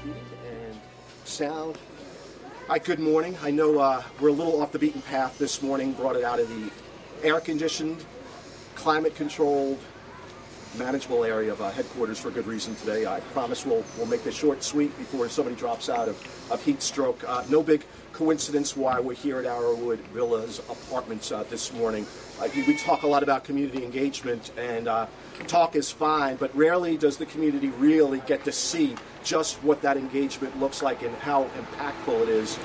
Heating and sound. Hi, good morning. I know we're a little off the beaten path this morning, brought it out of the air-conditioned, climate-controlled, manageable area of headquarters for good reason today. I promise we'll make this short, sweet before somebody drops out of heat stroke. No big coincidence why we're here at Arrowwood Villas Apartments this morning. We talk a lot about community engagement, and talk is fine, but rarely does the community really get to see just what that engagement looks like and how impactful it is.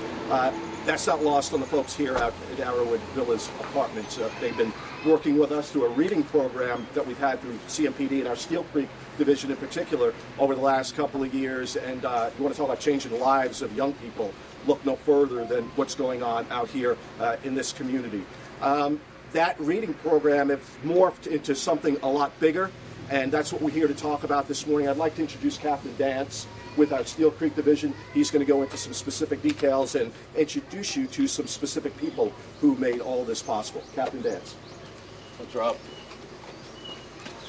That's not lost on the folks here out at Arrowwood Villas Apartments. They've been working with us through a reading program that we've had through CMPD and our Steel Creek division in particular over the last couple of years. And you want to talk about changing the lives of young people, look no further than what's going on out here in this community. That reading program has morphed into something a lot bigger, and that's what we're here to talk about this morning. I'd like to introduce Captain Dance with our Steel Creek division. He's going to go into some specific details and introduce you to some specific people who made all this possible. Captain Dance. Thanks, Rob.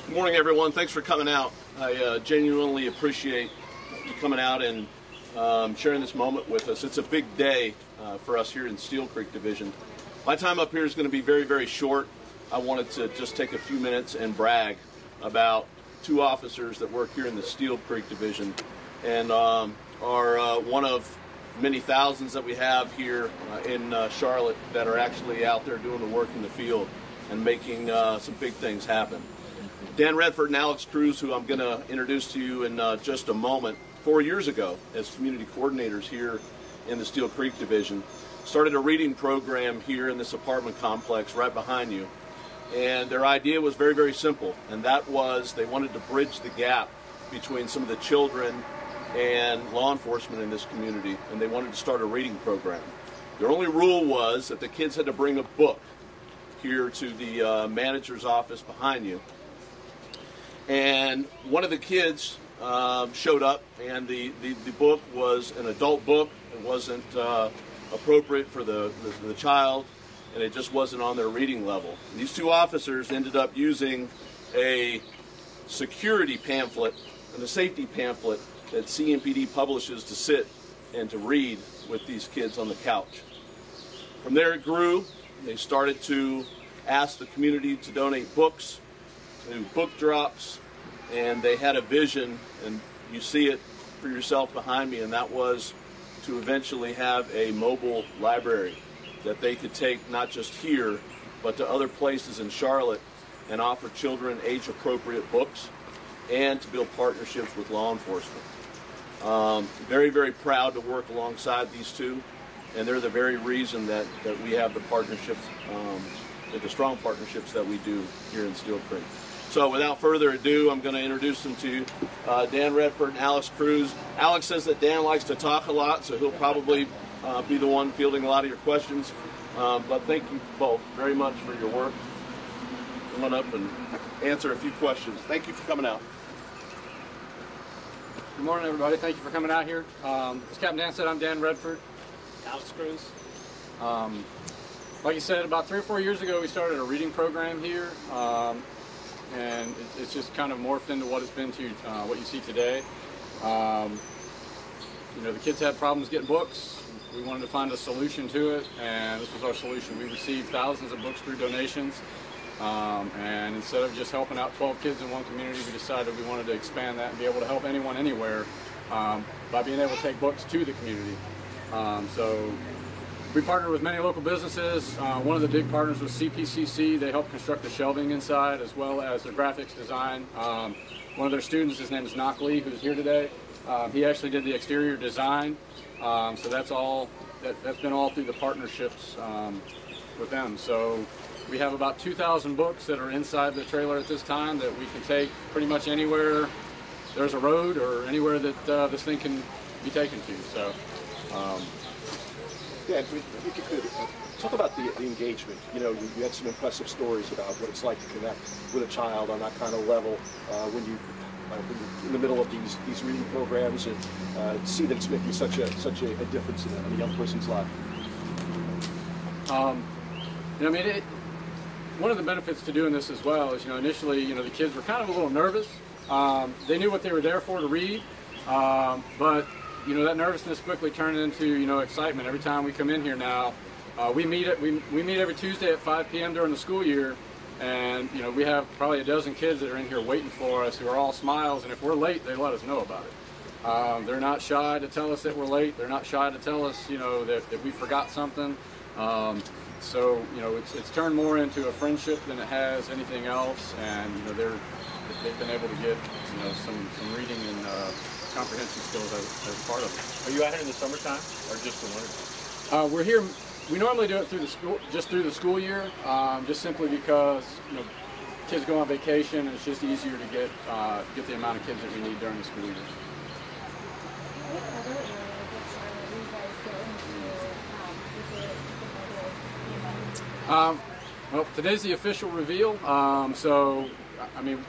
Good morning, everyone. Thanks for coming out. I genuinely appreciate you coming out and sharing this moment with us. It's a big day for us here in Steel Creek division. My time up here is going to be very, very short. I wanted to just take a few minutes and brag about two officers that work here in the Steel Creek division and are one of many thousands that we have here in Charlotte that are actually out there doing the work in the field and making some big things happen. Dan Redford and Alex Cruz, who I'm going to introduce to you in just a moment, 4 years ago as community coordinators here in the Steel Creek division, started a reading program here in this apartment complex right behind you. And their idea was very, very simple, and that was they wanted to bridge the gap between some of the children and law enforcement in this community, and they wanted to start a reading program. Their only rule was that the kids had to bring a book here to the manager's office behind you. And one of the kids showed up, and the book was an adult book. It wasn't appropriate for the child, and it just wasn't on their reading level. And these two officers ended up using a security pamphlet and a safety pamphlet that CMPD publishes to sit and to read with these kids on the couch. From there it grew. They started to ask the community to donate books, to do book drops, and they had a vision, and you see it for yourself behind me, and that was to eventually have a mobile library that they could take not just here, but to other places in Charlotte and offer children age-appropriate books and to build partnerships with law enforcement. Very, very proud to work alongside these two, and they're the very reason that we have the partnerships, the strong partnerships that we do here in Steel Creek. So without further ado, I'm going to introduce them to you, Dan Redford and Alex Cruz. Alex says that Dan likes to talk a lot, so he'll probably be the one fielding a lot of your questions. But thank you both very much for your work. Come on up and answer a few questions. Thank you for coming out. Good morning, everybody. Thank you for coming out here. As Captain Dan said, I'm Dan Redford. Alex Cruz. Like you said, about 3 or 4 years ago, we started a reading program here. And it's just kind of morphed into what it's been to what you see today. You know, the kids had problems getting books. We wanted to find a solution to it, and this was our solution. We received thousands of books through donations, and instead of just helping out 12 kids in one community, we decided we wanted to expand that and be able to help anyone anywhere by being able to take books to the community. So we partnered with many local businesses. One of the big partners was CPCC. They helped construct the shelving inside as well as the graphics design. One of their students, his name is Knockley, who's here today. He actually did the exterior design. So that's been all through the partnerships with them. So we have about 2,000 books that are inside the trailer at this time that we can take pretty much anywhere there's a road or anywhere that this thing can be taken to. So. Yeah, if you could talk about the engagement. You know, you had some impressive stories about what it's like to connect with a child on that kind of level when you're in the middle of these reading programs and see that it's making such a difference in a young person's life. You know, I mean, one of the benefits to doing this as well is, you know, initially, you know, the kids were kind of a little nervous. They knew what they were there for, to read, but you know, that nervousness quickly turned into, you know, excitement every time we come in here now. We meet every Tuesday at 5 p.m. during the school year, and you know, we have probably a dozen kids that are in here waiting for us who are all smiles, and if we're late, they let us know about it. They're not shy to tell us that we're late. They're not shy to tell us, you know, that we forgot something. So, you know, it's turned more into a friendship than it has anything else, and you know, they've been able to get, you know, some reading and comprehension skills as part of it. Are you out here in the summertime or just the winter? We're here. We normally do it through the school, just through the school year, just simply because, you know, kids go on vacation, and it's just easier to get the amount of kids that we need during the school year. What other areas of Charlotte do you guys go into with Well, today's the official reveal. So, I mean,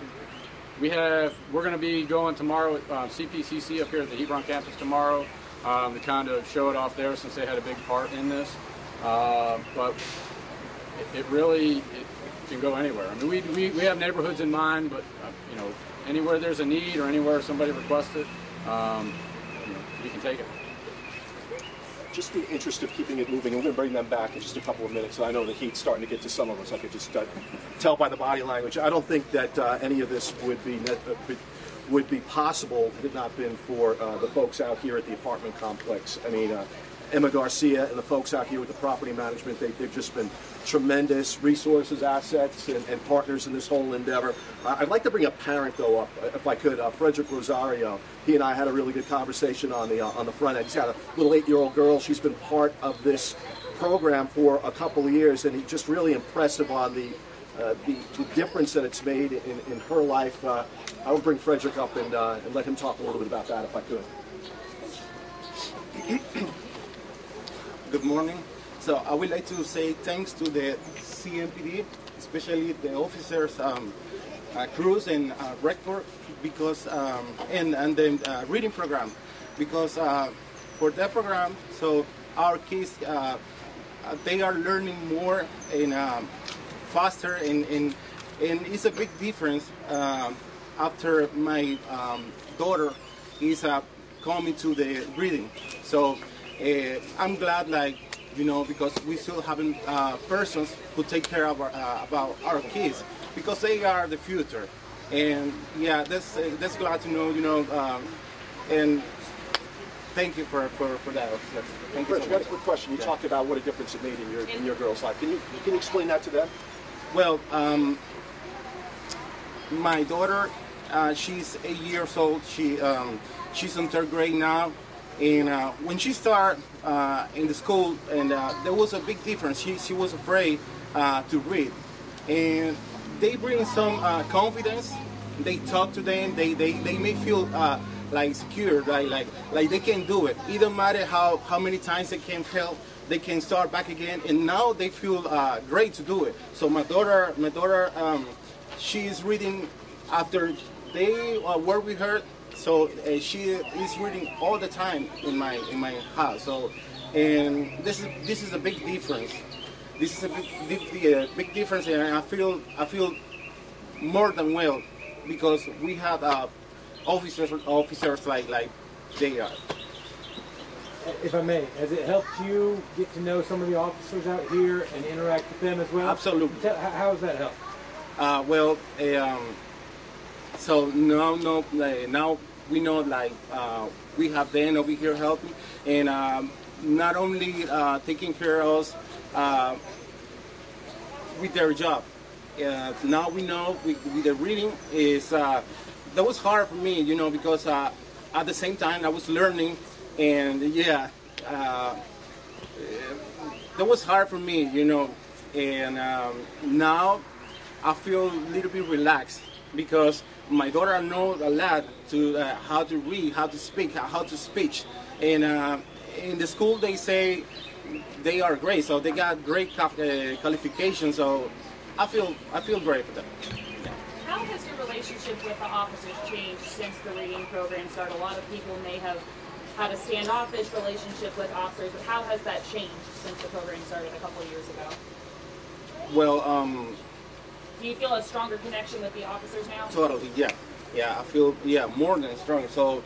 we're going to be going tomorrow at CPCC up here at the Hebron campus tomorrow to kind of show it off there, since they had a big part in this. But it really can go anywhere. I mean, we have neighborhoods in mind, but you know, anywhere there's a need or anywhere somebody requests it, you know, we can take it. Just the interest of keeping it moving, and we're going to bring them back in just a couple of minutes. I know the heat's starting to get to some of us. I could just tell by the body language. I don't think that any of this would be possible had it not been for the folks out here at the apartment complex. I mean, Emma Garcia and the folks out here with the property management, they've just been tremendous resources, assets, and partners in this whole endeavor. I'd like to bring a parent, though, up, if I could. Frederick Rosario. He and I had a really good conversation on the front end. He's got a little 8-year-old girl. She's been part of this program for a couple of years, and he's just really impressive on the difference that it's made in her life. I would bring Frederick up and let him talk a little bit about that, if I could. Good morning. So I would like to say thanks to the CMPD, especially the officers, Cruz and Rector, because and the reading program, because for that program, so our kids they are learning more and faster, and it's a big difference after my daughter is coming to the reading. So I'm glad, like, you know, because we still having persons who take care of about our kids, because they are the future. And yeah, that's glad to know, you know, and thank you for that. Thank you so much. I got a quick question. You talked about what a difference it made in your girl's life. Can you explain that to them? Well, my daughter, she's 8 years old. She's in 3rd grade now. And when she started in the school, and there was a big difference. She was afraid to read, and they bring some confidence. They talk to them. They may feel like secure, like they can do it. It doesn't matter how many times they can fail. They can start back again, and now they feel great to do it. So my daughter, she's reading after they work with her. So she is reading all the time in my house. So, and this is a big difference. This is a big difference, and I feel more than well, because we have officers like they are. If I may, has it helped you get to know some of the officers out here and interact with them as well? Absolutely. How has that helped? Well, so now we know, like, we have them over here helping, and not only taking care of us with their job. Now we know with the reading is that was hard for me, you know, because at the same time I was learning, and yeah, that was hard for me, you know, and now I feel a little bit relaxed, because my daughter knows a lot to how to read, how to speak, how to speak, and in the school they say they are great, so they got great qualifications. So I feel great for them. How has your relationship with the officers changed since the reading program started? A lot of people may have had a standoffish relationship with officers, but how has that changed since the program started a couple of years ago? Well, do you feel a stronger connection with the officers now? Totally, yeah. I feel more than strong. So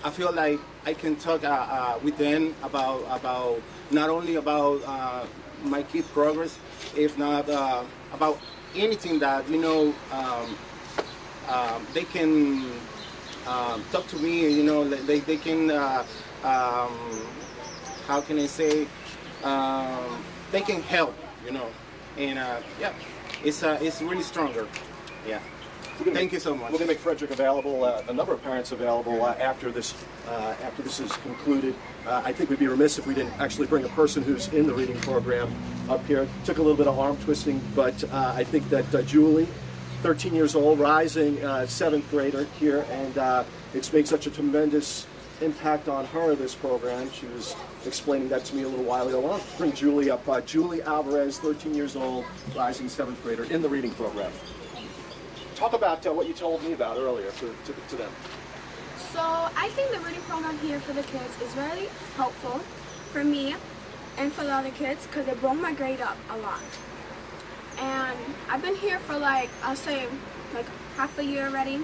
I feel like I can talk with them about not only about my kid progress, if not about anything that they can talk to me. They can how can I say they can help. And yeah, it's really stronger. Yeah. Thank you so much. We're going to make Frederick available, a number of parents available after this is concluded. I think we'd be remiss if we didn't actually bring a person who's in the reading program up here. Took a little bit of arm twisting, but I think that Julie, 13 years old, rising 7th grader here, and it's made such a tremendous impact on her, this program. She was explaining that to me a little while ago. I'll bring Julie up. Julie Alvarez, 13 years old, rising 7th grader in the reading program. Talk about what you told me about earlier to them. So I think the reading program here for the kids is really helpful for me and for the other kids because it brought my grade up a lot. And I've been here for I'll say half a year already.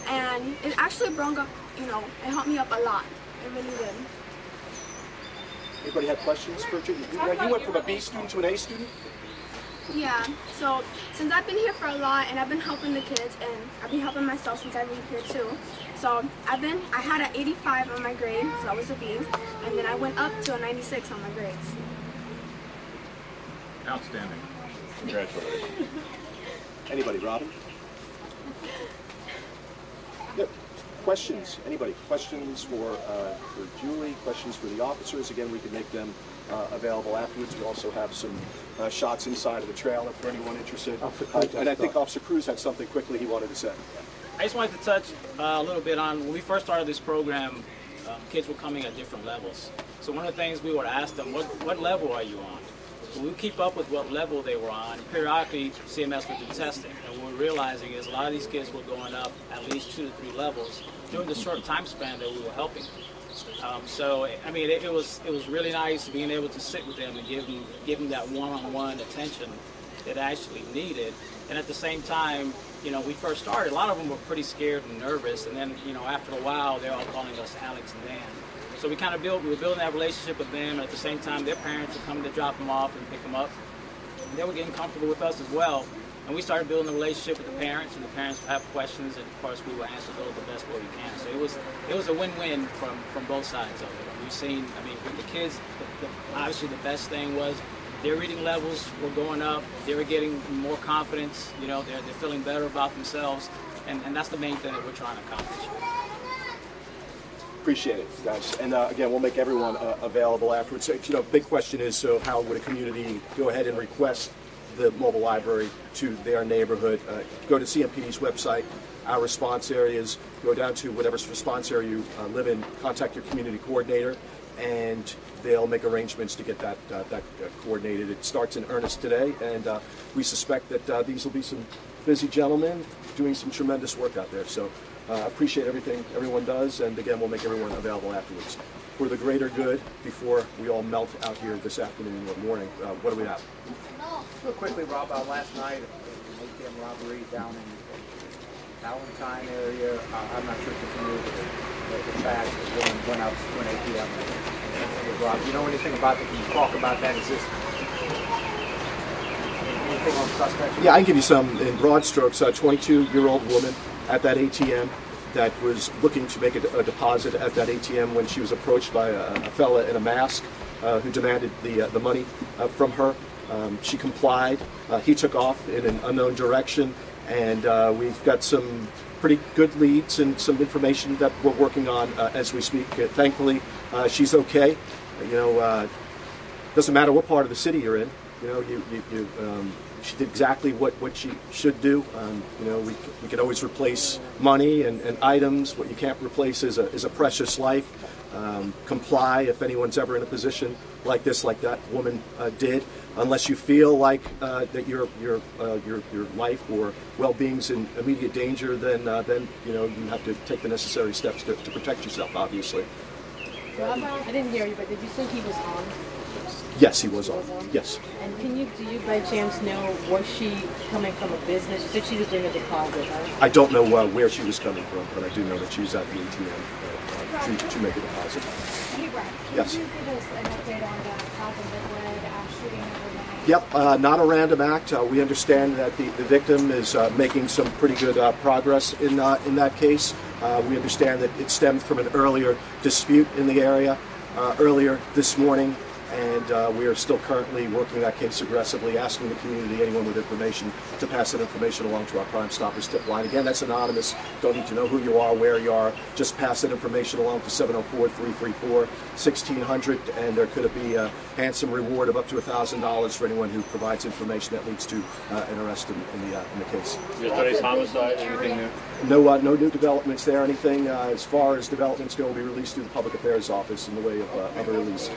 And it actually brought up, it helped me up a lot. It really did. Anybody have questions for you? You went from a B student to an A student? Yeah, so since I've been here for a lot and I've been helping the kids and I've been helping myself since I've been here too. So I had an 85 on my grade, so that was a B, and then I went up to a 96 on my grades. Outstanding. Congratulations. Anybody, Robin? Yep. Questions? Anybody? Questions for Julie? Questions for the officers? Again, we can make them available afterwards. We also have some shots inside of the trailer for anyone interested. And I think Officer Cruz had something quickly he wanted to say. I just wanted to touch a little bit on when we first started this program, kids were coming at different levels. So one of the things we would ask them, what level are you on? So we keep up with what level they were on. Periodically, CMS would do testing. And what we're realizing is a lot of these kids were going up at least 2 to 3 levels during the short time span that we were helping. So I mean, it was really nice being able to sit with them and give them that one-on-one attention that I actually needed. And at the same time, we first started, a lot of them were pretty scared and nervous. And then, after a while, they're all calling us Alex and Dan. So we were building that relationship with them. And at the same time, their parents were coming to drop them off and pick them up. And they were getting comfortable with us as well. And we started building a relationship with the parents, and the parents would have questions, and of course we will answer those the best way we can. So it was a win-win from both sides of it. We've seen, with the kids, obviously the best thing was their reading levels were going up. They were getting more confidence. They're feeling better about themselves, and that's the main thing that we're trying to accomplish. Appreciate it, guys. And again, we'll make everyone available afterwards. So, big question is, so how would a community go ahead and request the mobile library to their neighborhood? Go to CMPD's website, our response areas, go down to whatever response area you live in, contact your community coordinator, and they'll make arrangements to get that coordinated. It starts in earnest today, and we suspect that these will be some busy gentlemen doing some tremendous work out there. So appreciate everything everyone does, and again, we'll make everyone available afterwards. For the greater good, before we all melt out here this afternoon or morning, what do we have? Real quickly, Rob, last night, an ATM robbery down in the Valentine area. I'm not sure if you're familiar with the facts. The woman went out to an ATM and was robbed. Do you know anything about that? Can you talk about that? Is this anything on suspects? Yeah, I can give you some in broad strokes. A 22-year-old woman at that ATM that was looking to make a deposit at that ATM when she was approached by a fella in a mask who demanded the money from her. She complied. He took off in an unknown direction, and we've got some pretty good leads and some information that we're working on as we speak. Thankfully, she's okay. Doesn't matter what part of the city you're in. She did exactly what she should do. We can always replace money and items. What you can't replace is a precious life. Comply if anyone's ever in a position like this, like that woman did. Unless you feel like that your life or well-being's in immediate danger, then you have to take the necessary steps to protect yourself. Obviously. I didn't hear you, but did you say he was on? Yes, he was on. Yes. And do you by chance know, was she coming from a business? You said she was doing a deposit, right? I don't know where she was coming from, but I do know that she was at the ATM to make a deposit. Hey, Brad, Yes. can you give us an update on the Plaza Midwood shooting overnight? Yep, not a random act. We understand that the victim is making some pretty good progress in that case. We understand that it stemmed from an earlier dispute in the area earlier this morning, and we are still currently working that case aggressively, asking the community, anyone with information, to pass that information along to our Crime Stoppers tip line. Again, that's anonymous. Don't need to know who you are, where you are. Just pass that information along to 704-334-1600, and there could be a handsome reward of up to $1,000 for anyone who provides information that leads to an arrest in the case. Yesterday's homicide, anything there? No new developments there. Anything as far as developments go will be released through the Public Affairs Office in the way of a release.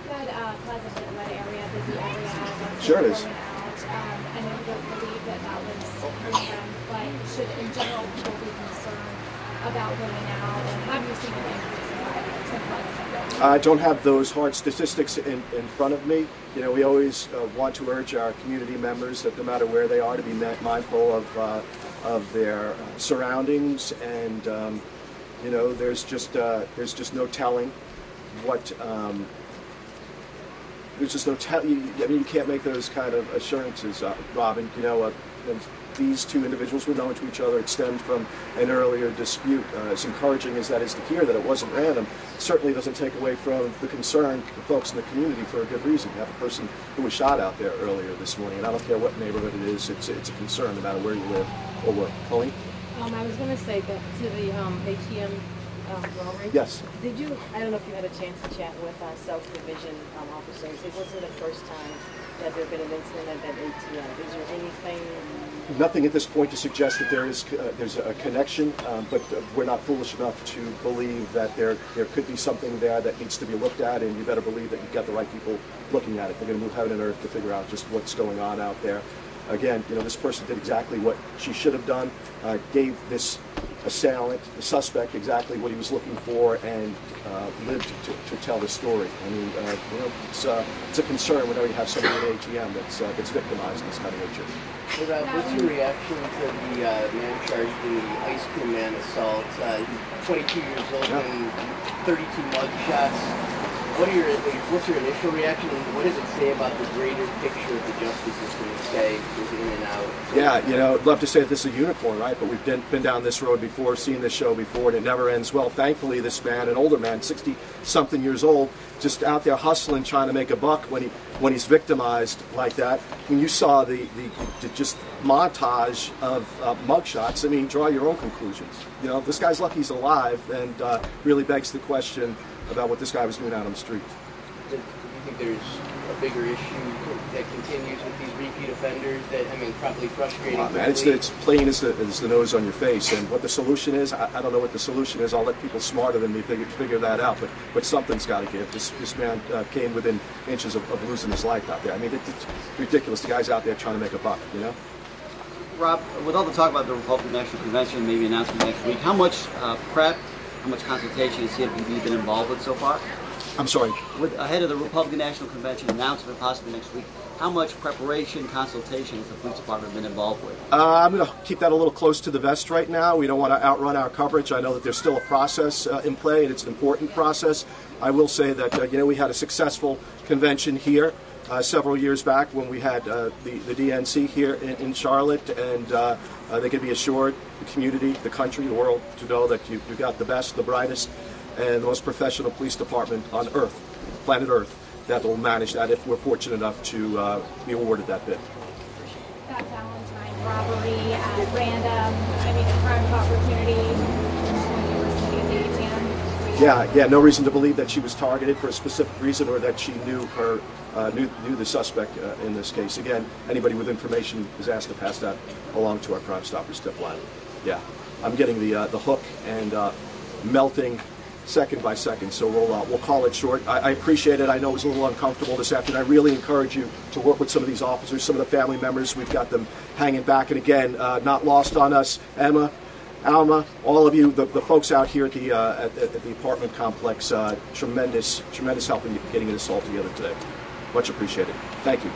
That Plaza Midwood area, busy area. Sure it is. I know you don't believe that was them, but should in general people be concerned about going out, and have you seen an increase in violence in Plaza Midwood? I don't have those hard statistics in front of me. You know, we always want to urge our community members that no matter where they are, to be mindful of their surroundings, and you know, there's just no telling what. There's just no I mean, you can't make those kind of assurances, Robin. You know, these two individuals were known to each other. It stemmed from an earlier dispute. As encouraging as that is to hear that it wasn't random, it certainly doesn't take away from the concern of folks in the community for a good reason. You have a person who was shot out there earlier this morning, and I don't care what neighborhood it is, it's a concern no matter where you live or work. Colleen? I was going to say that to the ATM robbery. Yes. Did you, I don't know if you had a chance to chat with self-division officers. It wasn't the first time that there had been an incident at that ATM. Is there anything? Nothing at this point to suggest that there's a connection, but we're not foolish enough to believe that there could be something there that needs to be looked at, and you better believe that you've got the right people looking at it. They're going to move heaven and earth to figure out just what's going on out there. Again, you know, this person did exactly what she should have done, gave this assailant, the suspect, exactly what he was looking for, and lived to tell the story. I mean, you know, it's a concern whenever you have somebody at ATM that's victimized in this kind of nature. Hey Rob, what's your reaction to the man charged in the ice cream man assault? He's 22 years old and 32 mug shots. What's your initial reaction, and what does it say about the greater picture of the justice system? This guy is in and out. Yeah, you know, I'd love to say that this is a unicorn, right? But we've been down this road before, seen this show before, and it never ends well. Thankfully, this man, an older man, 60-something years old, just out there hustling, trying to make a buck when he's victimized like that. When you saw the just montage of mugshots, I mean, draw your own conclusions. You know, this guy's lucky he's alive, and really begs the question about what this guy was doing out on the street. Do you think there's a bigger issue that continues with these repeat offenders that, I mean, probably frustrating? Man, it's plain as the nose on your face, and what the solution is, I don't know what the solution is. I'll let people smarter than me figure that out, but something's got to give. This man came within inches of losing his life out there. I mean, it's ridiculous. The guy's out there trying to make a buck, you know? Rob, with all the talk about the Republican National Convention, maybe announcement next week, how much prep, how much consultation has CMPD been involved with so far? I'm sorry? Ahead of the Republican National Convention announcement possibly next week, how much preparation, consultation has the police department been involved with? I'm going to keep that a little close to the vest right now. We don't want to outrun our coverage. I know that there's still a process in play, and it's an important process. I will say that, you know, we had a successful convention here several years back when we had the DNC here in Charlotte, and they can be assured, the community, the country, the world, to know that you've got the best, the brightest, and the most professional police department on Earth, planet Earth, that will manage that if we're fortunate enough to be awarded that bid. That Valentine robbery at random, I mean, a crime of opportunity, just when you were sitting at the ATM? Yeah, no reason to believe that she was targeted for a specific reason, or that she knew the suspect in this case. Again, anybody with information is asked to pass that along to our Crime Stoppers tip line. Yeah, I'm getting the hook and melting second by second, so we'll call it short. I appreciate it. I know it was a little uncomfortable this afternoon. I really encourage you to work with some of these officers, some of the family members. We've got them hanging back, and again, not lost on us, Emma, Alma, all of you, the folks out here at the apartment complex. Tremendous help in getting this all together today. Much appreciated. Thank you.